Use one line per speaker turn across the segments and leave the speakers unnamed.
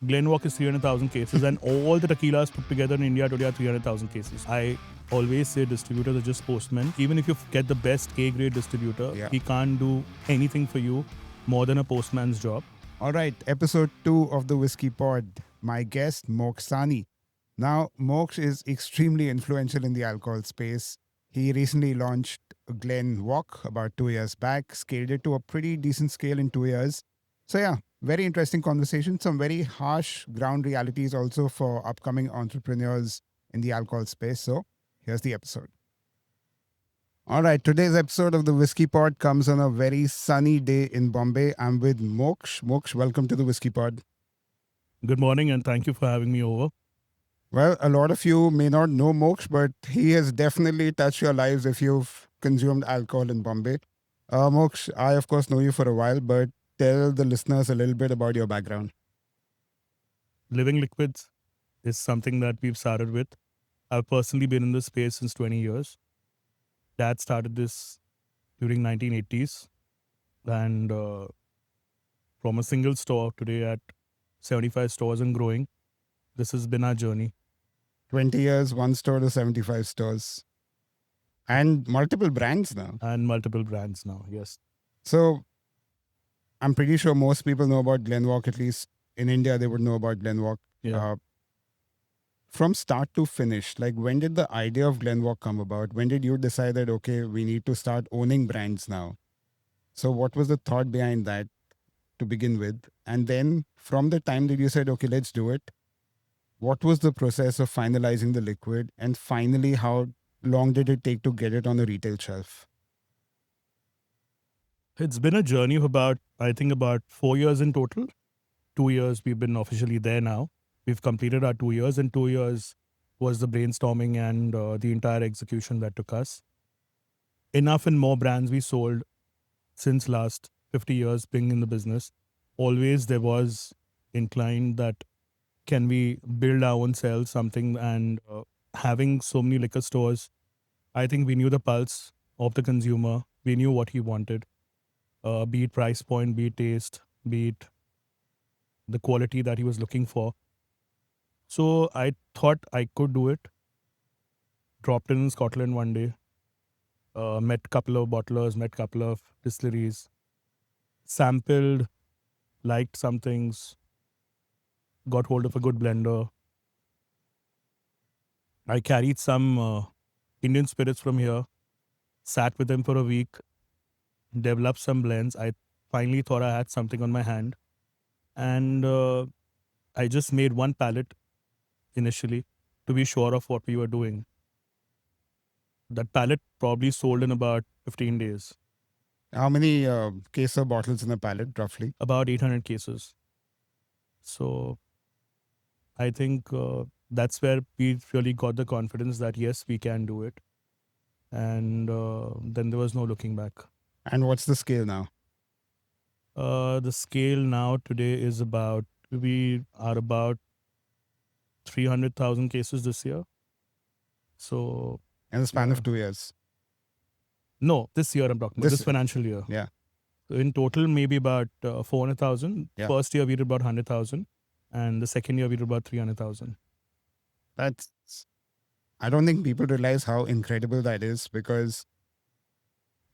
GlenWalk is 300,000 cases, and all the tequilas put together in India today are 300,000 cases. I always say distributors are just postmen. Even if you get the best A-grade distributor, he can't do anything for you more than a postman's job.
All right, episode 2 of the Whiskey Pod. My guest, Mokksh Sani. Now, Mokksh is extremely influential in the alcohol space. He recently launched GlenWalk about 2 years back, scaled it to a pretty decent scale in 2 years. So, yeah, very interesting conversation. Some very harsh ground realities also for upcoming entrepreneurs in the alcohol space. So, here's the episode. All right, today's episode of the Whiskey Pod comes on a very sunny day in Bombay. I'm with Mokksh. Mokksh, welcome to the Whiskey Pod.
Good morning, and thank you for having me over.
Well, a lot of you may not know Mokksh, but he has definitely touched your lives if you've consumed alcohol in Bombay. Mokksh, I of course know you for a while, but tell the listeners a little bit about your background.
Living liquids is something that we've started with. I've personally been in this space since 20 years. Dad started this during 1980s, and from a single store today at 75 stores and growing, this has been our journey.
20 years, one store to 75 stores. And multiple brands now.
And multiple brands now, yes.
So I'm pretty sure most people know about GlenWalk, at least in India, they would know about GlenWalk.
Yeah.
From start to finish, like when did the idea of GlenWalk come about? When did you decide that, okay, we need to start owning brands now? So what was the thought behind that to begin with? And then from the time that you said, okay, let's do it, what was the process of finalizing the liquid? And finally, how long did it take to get it on the retail shelf?
It's been a journey of about 4 years in total. 2 years we've been officially there now. We've completed our 2 years, and 2 years was the brainstorming and the entire execution that took us. Enough and more brands we sold since last 50 years being in the business. Always there was inclined that can we build our own selves something, and having so many liquor stores, I think we knew the pulse of the consumer. We knew what he wanted, be it price point, be it taste, be it the quality that he was looking for. So I thought I could do it. Dropped in Scotland one day, met a couple of bottlers, met a couple of distilleries, sampled, liked some things, got hold of a good blender. I carried some Indian spirits from here, sat with them for a week, developed some blends. I finally thought I had something on my hand. And I just made one pallet initially to be sure of what we were doing. That pallet probably sold in about 15 days.
How many case of bottles in a pallet, roughly?
About 800 cases. So I think that's where we really got the confidence that yes, we can do it. And then there was no looking back.
And what's the scale now?
The scale now today is we are about 300,000 cases this year. So
in the span of 2 years?
No, this year I'm talking about, this financial year.
Yeah.
So in total, maybe about 400,000.
Yeah.
First year we did about 100,000. And the second year we did about 300,000.
I don't think people realize how incredible that is, because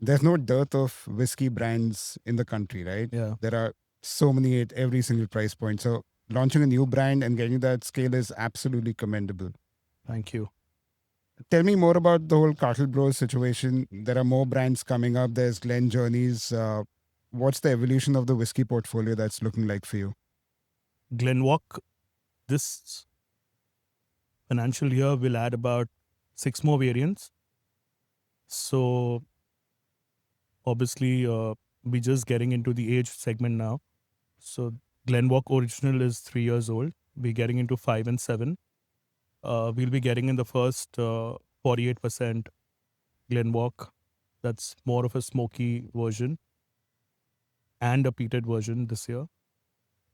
there's no dearth of whiskey brands in the country, right?
Yeah.
There are so many at every single price point. So launching a new brand and getting that scale is absolutely commendable.
Thank you.
Tell me more about the whole Cartel Bros situation. There are more brands coming up. There's Glen Journeys. What's the evolution of the whiskey portfolio that's looking like for you?
GlenWalk, this financial year will add about 6 more variants. So obviously we're just getting into the age segment now. So GlenWalk original is 3 years old. We're getting into 5 and 7. We'll be getting in the first 48% GlenWalk. That's more of a smoky version and a peated version this year.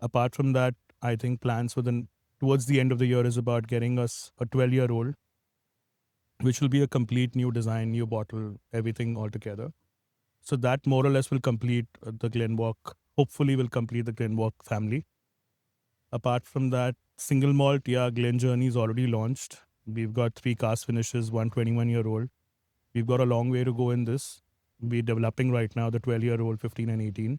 Apart from that, I think plans towards the end of the year is about getting us a 12-year-old, which will be a complete new design, new bottle, everything altogether. So that more or less will complete the GlenWalk, hopefully will complete the GlenWalk family. Apart from that, single malt, yeah, Glen Journey is already launched. We've got 3 cask finishes, 1 21-year-old. We've got a long way to go in this. We're developing right now the 12-year-old, 15 and 18.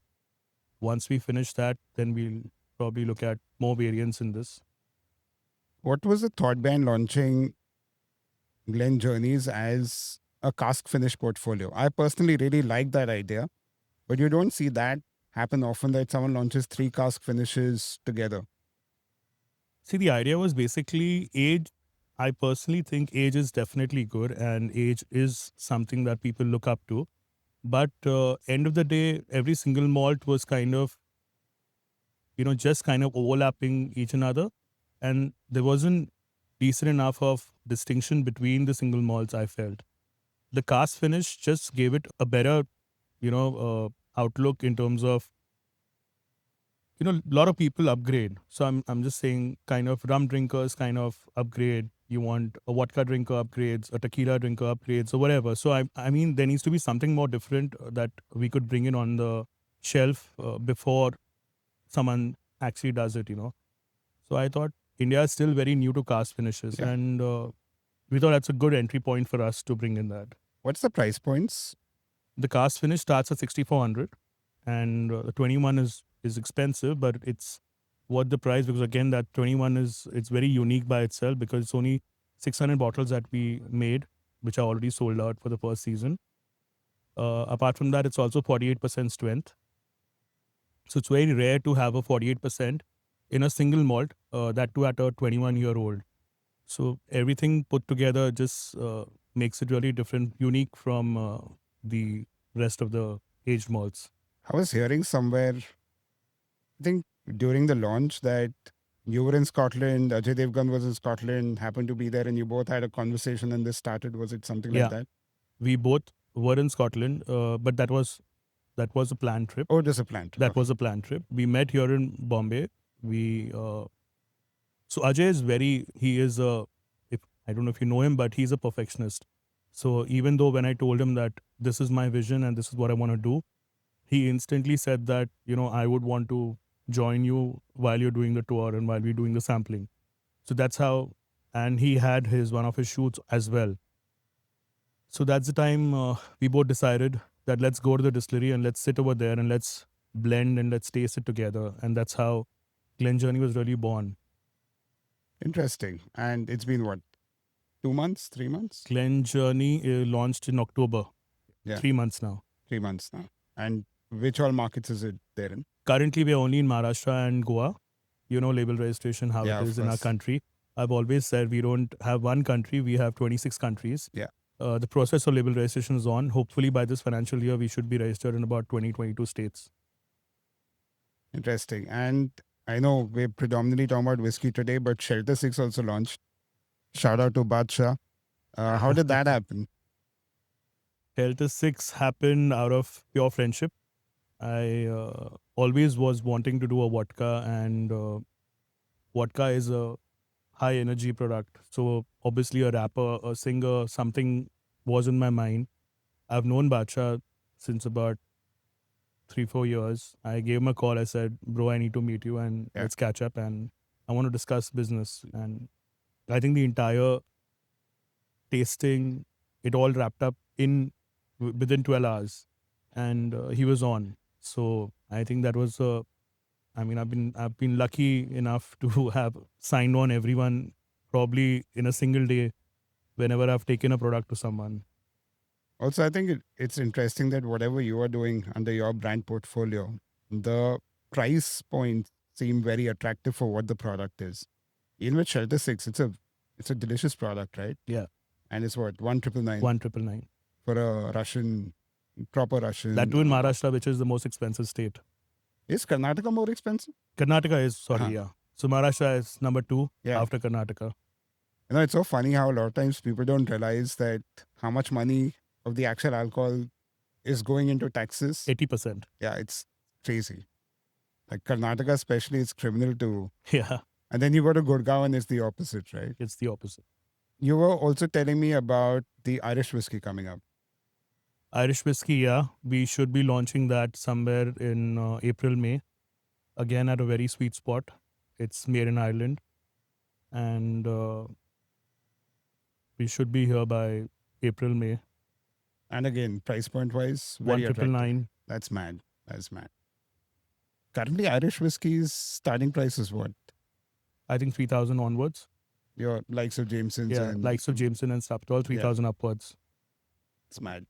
Once we finish that, then we'll probably look at more variants in this.
What was the thought behind launching Glen Journeys as a cask finish portfolio? I personally really like that idea, but you don't see that happen often that someone launches 3 cask finishes together.
See, the idea was basically age. I personally think age is definitely good, and age is something that people look up to. But end of the day, every single malt was kind of, just kind of overlapping each another, and there wasn't decent enough of distinction between the single malts. I felt the cast finish just gave it a better, outlook in terms of, a lot of people upgrade. So I'm just saying, kind of rum drinkers kind of upgrade. You want a vodka drinker upgrades, a tequila drinker upgrades, or whatever. So I mean, there needs to be something more different that we could bring in on the shelf before someone actually does it. So I thought India is still very new to cast finishes,
Yeah.
and we thought that's a good entry point for us to bring in that.
What's the price points?
The cast finish starts at 6,400, and the 21 is expensive, but it's worth the price because again, that 21 it's very unique by itself because it's only 600 bottles that we made, which are already sold out for the first season. Apart from that, it's also 48% strength. So it's very rare to have a 48% in a single malt, that too at a 21-year-old. So everything put together just makes it really different, unique from the rest of the aged malts.
I was hearing somewhere, I think during the launch, that you were in Scotland, Ajay Devgan was in Scotland, happened to be there, and you both had a conversation and this started. Was it something like
Yeah,
that?
we both were in Scotland, but that was a planned trip.
Oh, just a plant.
That
Okay.
was a planned trip. We met here in Bombay. We so Ajay is very he is a if I don't know if you know him, but he's a perfectionist. So even though when I told him that this is my vision and this is what I want to do, he instantly said that I would want to join you while you're doing the tour and while we're doing the sampling. So that's how, and he had his one of his shoots as well. So that's the time we both decided that let's go to the distillery and let's sit over there and let's blend and let's taste it together. And that's how Glen Journey was really born.
Interesting. And it's been what, 2 months, 3 months?
Glen Journey launched in October,
Yeah,
3 months now.
3 months now. And which all markets is it there in?
Currently, we're only in Maharashtra and Goa. Label registration, how
Yeah,
it
of
is in our
course.
country. I've always said we don't have one country, we have 26 countries.
Yeah.
The process of label registration is on. Hopefully, by this financial year, we should be registered in about 20-22 states.
Interesting. And I know we're predominantly talking about whiskey today, but Shelter 6 also launched. Shout out to Badsha. How did that happen?
Delta 6 happened out of pure friendship. I always was wanting to do a vodka, and vodka is a high energy product. So, obviously, a rapper, a singer, something was in my mind. I've known Bacha since about 3-4 years. I gave him a call. I said, "Bro, I need to meet you and
Yeah.
let's catch up." And I want to discuss business. And I think the entire tasting, it all wrapped up in within 12 hours, and he was on. So I think that was I mean, I've been lucky enough to have signed on everyone probably in a single day whenever I've taken a product to someone.
Also, I think it's interesting that whatever you are doing under your brand portfolio, the price points seem very attractive for what the product is. Even with Shelter 6, it's a delicious product, right?
Yeah,
And it's what, 1,999
1,999.
for a proper
That
Russian.
too in Maharashtra, which is the most expensive state.
Is Karnataka more expensive?
Karnataka is sorry,
Uh-huh.
yeah. So Maharashtra is number 2
Yeah.
after Karnataka.
It's so funny how a lot of times people don't realize that how much money of the actual alcohol is going into taxes.
80%.
Yeah, it's crazy. Like Karnataka, especially, it's criminal too.
Yeah,
And then you go to Gurgaon and it's the opposite, right?
it's the opposite.
You were also telling me about the Irish whiskey coming up.
Irish whiskey, yeah. We should be launching that somewhere in April, May. Again, at a very sweet spot. It's made in Ireland, and we should be here by April, May.
And again, price point wise,
One
very
triple
attractive.
nine.
That's mad. That's mad. Currently, Irish whiskey's starting price is what?
I think 3,000 onwards.
Your likes of Jameson's
Yeah,
and
likes of Jameson and stuff, all
yeah,
3,000 upwards.
it's mad.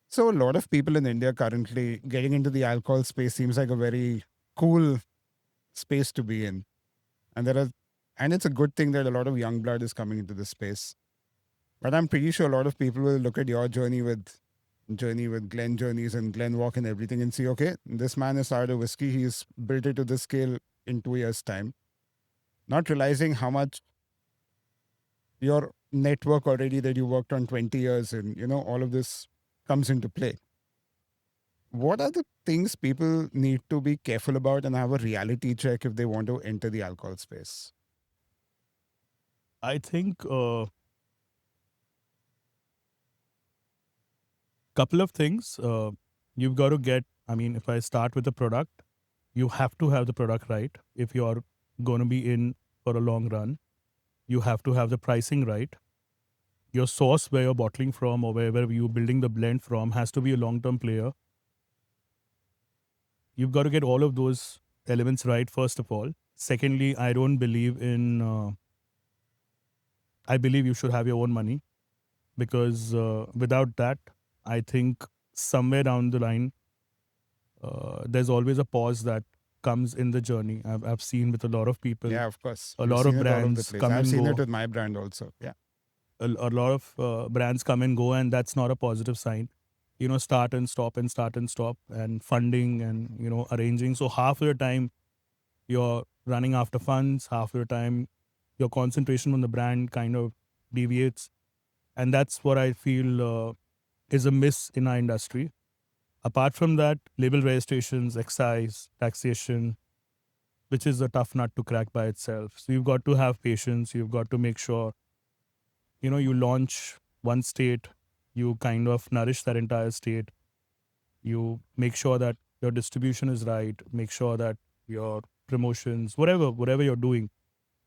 So a lot of people in India currently getting into the alcohol space seems like a very cool space to be in. And there are and it's a good thing that a lot of young blood is coming into this space. But I'm pretty sure a lot of people will look at your journey with Glen journeys and GlenWalk and everything and see, okay, this man has started a whiskey, he's built it to this scale in 2 years' time. Not realizing how much your network already that you worked on 20 years and all of this comes into play. What are the things people need to be careful about and have a reality check if they want to enter the alcohol space?
I think couple of things. You've got to get, I mean, if I start with the product, you have to have the product right. If you're going to be in for a long run, you have to have the pricing right. Your source where you're bottling from or wherever you're building the blend from has to be a long term player. You've got to get all of those elements right, first of all. Secondly, I don't believe in, I believe you should have your own money because without that, I think somewhere down the line, there's always a pause that comes in the journey. I've seen with a lot of people,
Yeah, of course.
a
We've
lot
seen
of
it all over the
brands
place.
come
I've
and
seen it
go.
with my brand also. Yeah.
A lot of brands come and go, and that's not a positive sign. Start and stop and start and stop, and funding and arranging. So half of the time you're running after funds, half of the time your concentration on the brand kind of deviates, and that's what I feel is a miss in our industry. Apart from that, label registrations, excise, taxation, which is a tough nut to crack by itself. So you've got to have patience. You've got to make sure, you launch one state, you kind of nourish that entire state. You make sure that your distribution is right, make sure that your promotions, whatever you're doing.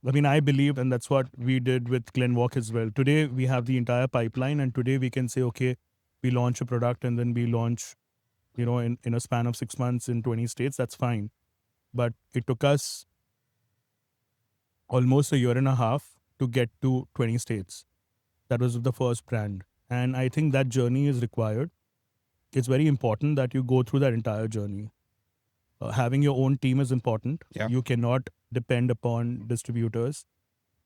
I mean, I believe, and that's what we did with GlenWalk as well. Today, we have the entire pipeline, and today we can say, okay, we launch a product and then we launch, in a span of 6 months in 20 states. That's fine. But it took us almost a year and a half to get to 20 states. That was the first brand. And I think that journey is required. It's very important that you go through that entire journey. Having your own team is important.
Yeah.
You cannot depend upon distributors.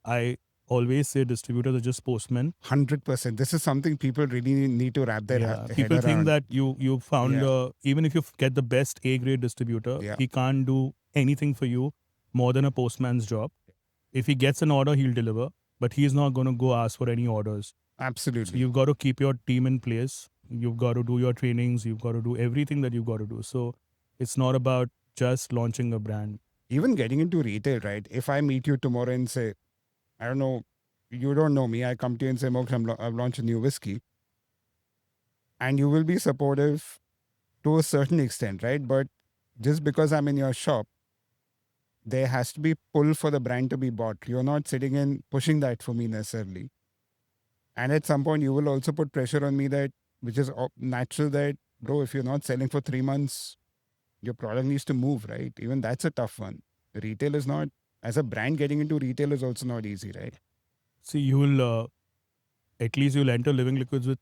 I always say distributors are just postmen.
100%. This is something people really need to wrap their
Yeah,
head
people think
around.
that you found
Yeah.
even if you get the best A grade distributor,
Yeah.
he can't do anything for you more than a postman's job. If he gets an order, he'll deliver, but he's not going to go ask for any orders. So
Absolutely.
you've got to keep your team in place. You've got to do your trainings. You've got to do everything that you've got to do. So it's not about just launching a brand.
Even getting into retail, right? If I meet you tomorrow and say, I don't know, you don't know me, I come to you and say, Mokksh, I've launched a new whiskey. And you will be supportive to a certain extent, right? But just because I'm in your shop, there has to be pull for the brand to be bought. You're not sitting in pushing that for me necessarily. And at some point, you will also put pressure on me that, which is natural that, bro, if you're not selling for 3 months, your product needs to move, right? Even that's a tough one. Retail is not, as a brand, getting into retail is also not easy, right?
See, at least you'll enter Living Liquids with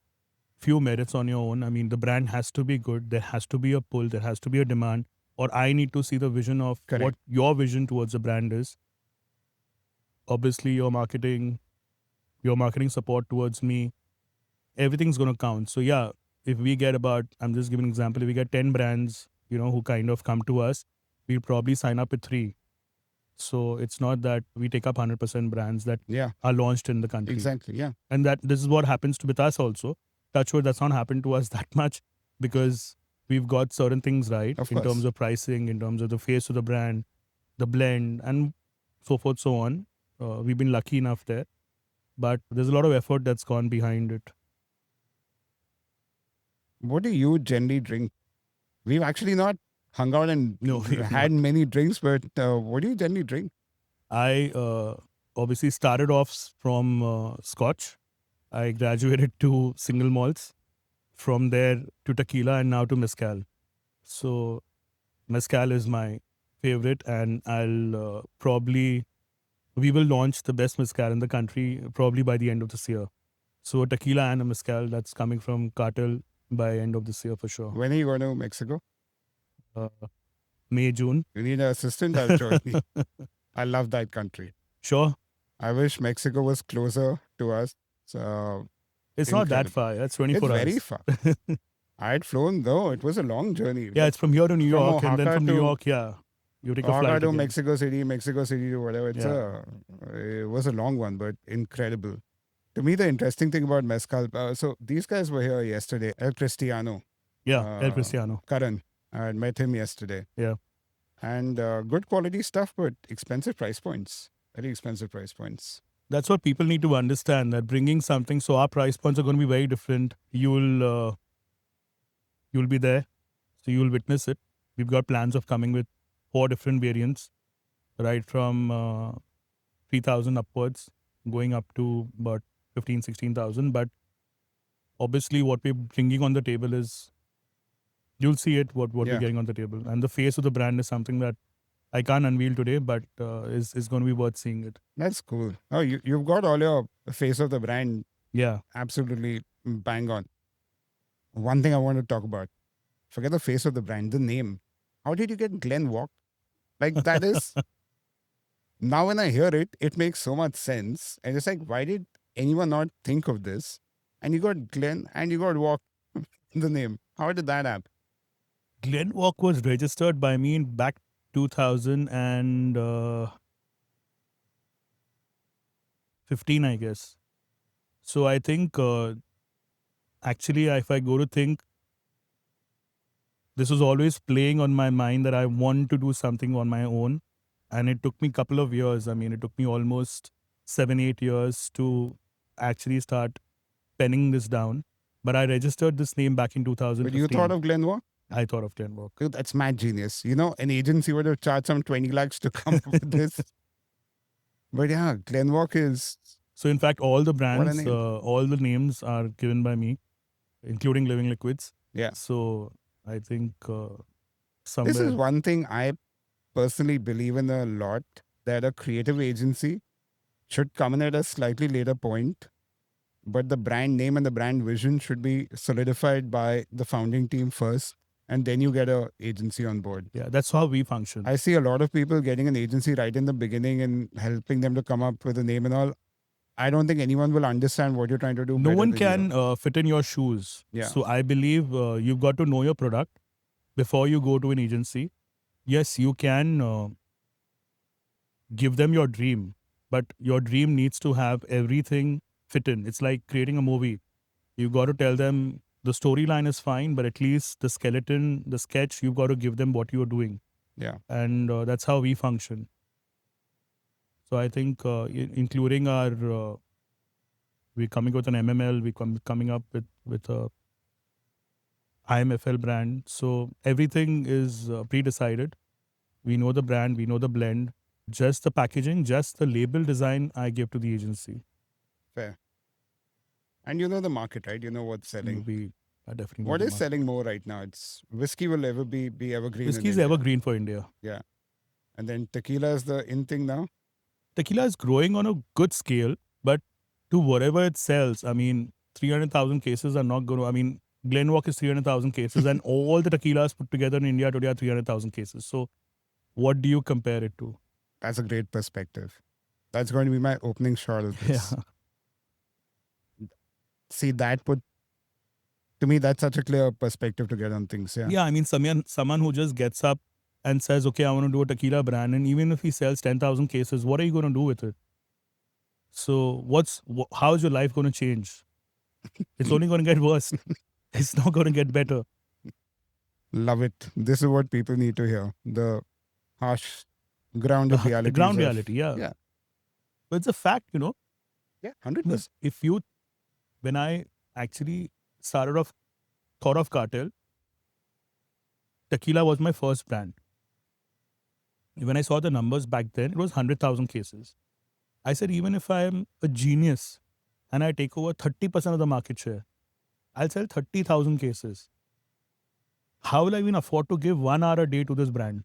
few merits on your own. I mean, the brand has to be good. There has to be a pull. There has to be a demand. Or I need to see the vision of what
Correct.
your vision towards the brand is. Obviously, your marketing support towards me, everything's going to count. So yeah, if we get about, I'm just giving an example, if we get 10 brands, who kind of come to us, we'll probably sign up with 3. So it's not that we take up 100% brands that
Yeah,
are launched in the country.
exactly. Yeah.
And that this is what happens with us also. Touchwood, that's not happened to us that much because we've got certain things right
Of
in terms
course.
of pricing, in terms of the face of the brand, the blend, and so forth, so on. We've been lucky enough there, but there's a lot of effort that's gone behind it.
What do you generally drink? We've actually not hung out and
No, we've
had
not.
many drinks, but what do you generally drink?
I obviously started off from Scotch. I graduated to single malts, from there to tequila, and now to mezcal. So mezcal is my favorite, and I'll probably we will launch the best mezcal in the country probably by the end of this year. So tequila and a mezcal that's coming from Cartel by end of this year for sure.
When are you going to Mexico?
Uh, May, June.
You need an assistant? I'll join you. I love that country.
Sure.
I wish Mexico was closer to us. So
It's not that
incredible.
far. That's
It's
24
very
hours.
far. I had flown though. It was a long journey.
Yeah, it's from here to New
From
York, and then
Oaxaca
from New
to
York, yeah, you take a
Oaxaca
flight
to
again.
Mexico City to whatever.
Yeah.
It was a long one, but incredible. To me, the interesting thing about mezcal. So these guys were here yesterday. El Cristiano,
Yeah, El Cristiano.
Karan. I had met him yesterday.
Yeah.
And good quality stuff, but expensive price points. Very expensive price points.
That's what people need to understand, that bringing something, so our price points are going to be very different. You'll be there, so you'll witness it. We've got plans of coming with 4 different variants, right from 3,000 upwards, going up to about 15, 16,000. But obviously, what we're bringing on the table is, you'll see it, what
Yeah.
we're getting on the table. And the face of the brand is something that I can't unveil today, but is going to be worth seeing it.
That's cool. Oh, you've got all your face of the brand
Yeah.
absolutely bang on. One thing I want to talk about. Forget the face of the brand, the name. How did you get GlenWalk? Like that is now when I hear it, it makes so much sense. And it's like, why did anyone not think of this? And you got Glen and you got Walk in the name. How did that happen?
GlenWalk was registered by me in back 2015, I guess. So I think, actually, if I go to think, this was always playing on my mind that I want to do something on my own. And it took me a couple of years. I mean, it took me almost 7, 8 years to actually start penning this down. But I registered this name back in 2015.
But you thought of GlenWalk?
I thought of GlenWalk.
Dude, that's mad genius. You know, an agency would have charged some 20 lakhs to come up with this. But yeah, GlenWalk is.
So in fact, all the brands,
name.
all the names are given by me, including Living Liquids.
Yeah.
So I think somewhere.
This is one thing I personally believe in a lot, that a creative agency should come in at a slightly later point, but the brand name and the brand vision should be solidified by the founding team first, and then you get a agency on board.
Yeah, that's how we function.
I see a lot of people getting an agency right in the beginning and helping them to come up with a name and all. I don't think anyone will understand what you're trying to do.
No
better
one
than
can
you.
fit in your shoes.
Yeah.
So I believe you've got to know your product before you go to an agency. Yes, you can give them your dream, but your dream needs to have everything fit in. It's like creating a movie. You got to tell them the storyline is fine, but at least the skeleton, the sketch, you've got to give them what you're doing.
Yeah.
And that's how we function. So I think including our, we're coming with an MML, we're coming up with a IMFL brand. So everything is pre-decided. We know the brand, we know the blend. Just the packaging, just the label design, I give to the agency.
Fair. And you know the market, right? You know what's selling.
I definitely.
What is selling more right now? It's whiskey will ever be evergreen.
Whiskey is evergreen for India.
Yeah. And then tequila is the in thing now.
Tequila is growing on a good scale, but to whatever it sells, I mean, 300,000 cases are not going to, I mean, GlenWalk is 300,000 cases and all the tequilas put together in India today are 300,000 cases. So what do you compare it to?
That's a great perspective. That's going to be my opening shot of this.
Yeah.
See, to me, that's such a clear perspective to get on things. Yeah.
Yeah, I mean, someone who just gets up and says, okay, I want to do a tequila brand. And even if he sells 10,000 cases, what are you going to do with it? So how is your life going to change? It's only going to get worse. It's not going to get better.
Love it. This is what people need to hear. The harsh grounded reality.
The ground reality, yeah.
Yeah.
But it's a fact, you know.
Yeah, 100%.
When I actually thought of Cartel, tequila was my first brand. When I saw the numbers back then, it was 100,000 cases. I said, even if I am a genius and I take over 30% of the market share, I'll sell 30,000 cases. How will I even afford to give 1 hour a day to this brand?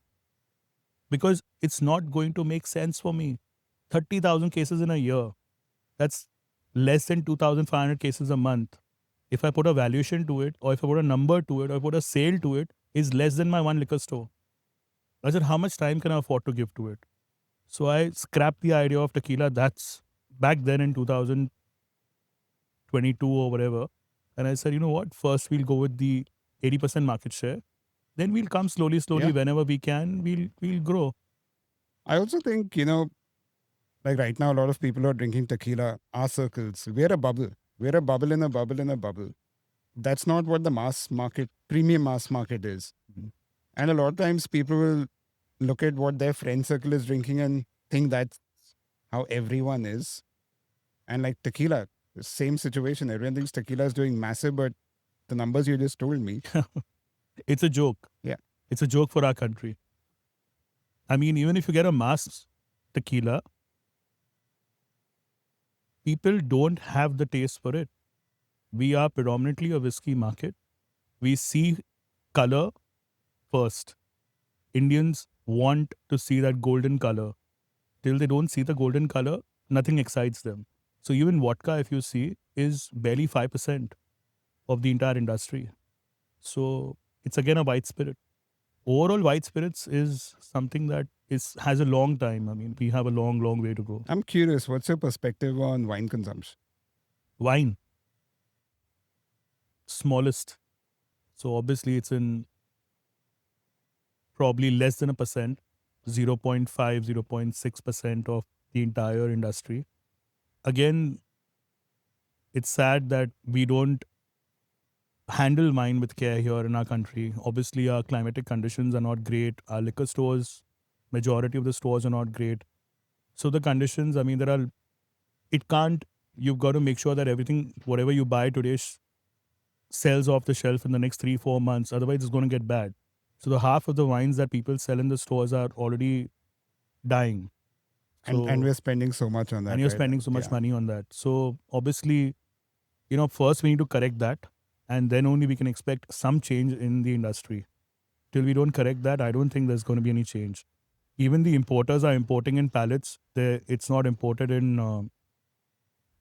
Because it's not going to make sense for me. 30,000 cases in a year. That's less than 2,500 cases a month. If I put a valuation to it, or if I put a number to it, or put a sale to it, is less than my one liquor store. I said, how much time can I afford to give to it? So I scrapped the idea of tequila. That's back then in 2022 or whatever. And I said, you know what? First, we'll go with the 80% market share. Then we'll come slowly, slowly.
Yeah.
Whenever we can, we'll grow.
I also think, like right now, a lot of people are drinking tequila, our circles. We're a bubble. We're a bubble in a bubble in a bubble. That's not what the mass market, premium mass market is.
Mhm.
And a lot of times people will look at what their friend circle is drinking and think that's how everyone is. And like tequila, same situation. Everyone thinks tequila is doing massive, but the numbers you just told me,
It's a joke.
yeah.
It's a joke for our country. I mean, even if you get a mass tequila, people don't have the taste for it. We are predominantly a whiskey market. We see color first. Indians want to see that golden color. Till they don't see the golden color, nothing excites them. So even vodka, if you see, is barely 5% of the entire industry. So it's again a white spirit. Overall, white spirits is something that is has a long time. I mean, we have a long, long way to go.
I'm curious, what's your perspective on wine consumption?
Wine, smallest. So obviously, it's in probably less than a percent, 0.5, 0.6% of the entire industry. Again, it's sad that we don't handle wine with care here in our country. Obviously, our climatic conditions are not great. Our liquor stores, majority of the stores are not great. So the conditions, I mean, it can't, you've got to make sure that everything, whatever you buy today, sells off the shelf in the next 3-4 months. Otherwise, it's going to get bad. So the half of the wines that people sell in the stores are already dying.
And
So,
we're spending so much on
and
that,
you're
right?
spending so much
Yeah.
money on that. So obviously, first we need to correct that, and then only we can expect some change in the industry. Till we don't correct that, I don't think there's going to be any change. Even the importers are importing in pallets. It's not imported in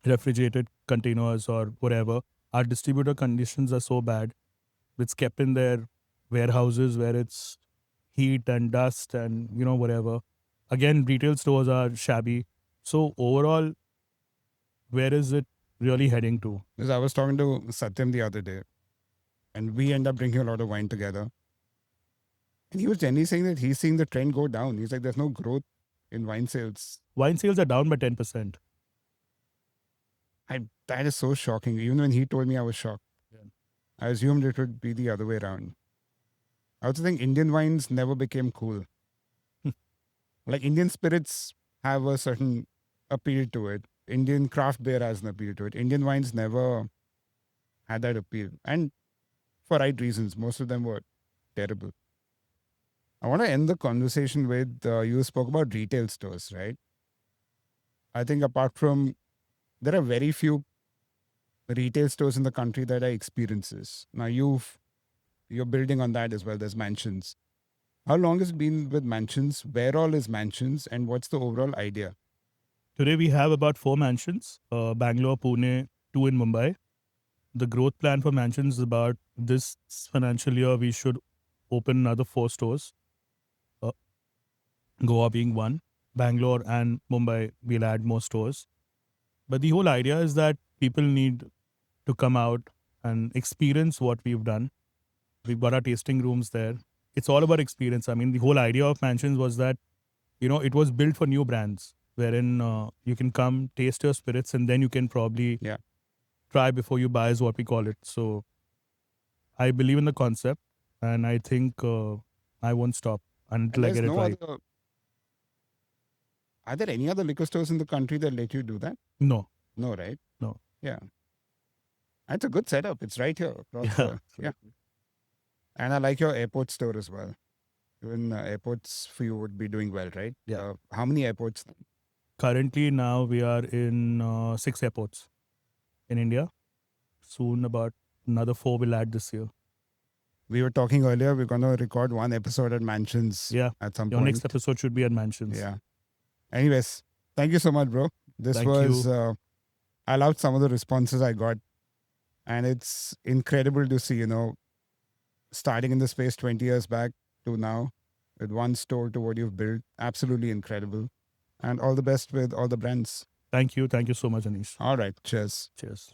refrigerated containers or whatever. Our distributor conditions are so bad. It's kept in their warehouses where it's heat and dust and whatever. Again, retail stores are shabby. So overall, where is it really heading to?
Because I was talking to Satyam the other day, and we end up drinking a lot of wine together. And he was generally saying that he's seeing the trend go down. He's like, there's no growth in wine sales.
Wine sales are down by 10%.
That is so shocking. Even when he told me, I was shocked.
Yeah.
I assumed it would be the other way around. I also think Indian wines never became cool. Like Indian spirits have a certain appeal to it. Indian craft beer has an appeal to it. Indian wines never had that appeal. And for right reasons. Most of them were terrible. I want to end the conversation with you spoke about retail stores, right? I think apart from, there are very few retail stores in the country that are experiences. Now you're building on that as well. There's mansions. How long has it been with mansions? Where all is mansions, and what's the overall idea?
Today we have about 4 mansions, Bangalore, Pune, 2 in Mumbai. The growth plan for mansions is about this financial year we should open another 4 stores. Uh, Goa being one, Bangalore and Mumbai we'll add more stores. But the whole idea is that people need to come out and experience what we've done. We've got our tasting rooms there. It's all about experience. I mean, the whole idea of mansions was that it was built for new brands, wherein you can come taste your spirits and then you can probably
Yeah.
try before you buy, is what we call it. So I believe in the concept, and I think I won't stop
And
until I
there's
get it
no
right.
other, are there any other liquor stores in the country that let you do that?
No,
No, right?
no.
Yeah. That's a good setup. It's right here across
Yeah.
the, yeah. And I like your airport store as well. Even airports for you would be doing well, right?
Yeah.
How many airports?
Currently, now we are in 6 airports in India. Soon, about another 4 will add this year.
We were talking earlier, we're going to record one episode at Mansions
Yeah.
at some
Your next
point.
episode should be at Mansions.
Yeah. Anyways, thank you so much, bro. This
Thank
was,
you.
I loved some of the responses I got. And it's incredible to see, starting in the space 20 years back to now with one store to what you've built. Absolutely incredible. And all the best with all the brands.
Thank you. Thank you so much, Aneesh.
All right. Cheers.
Cheers.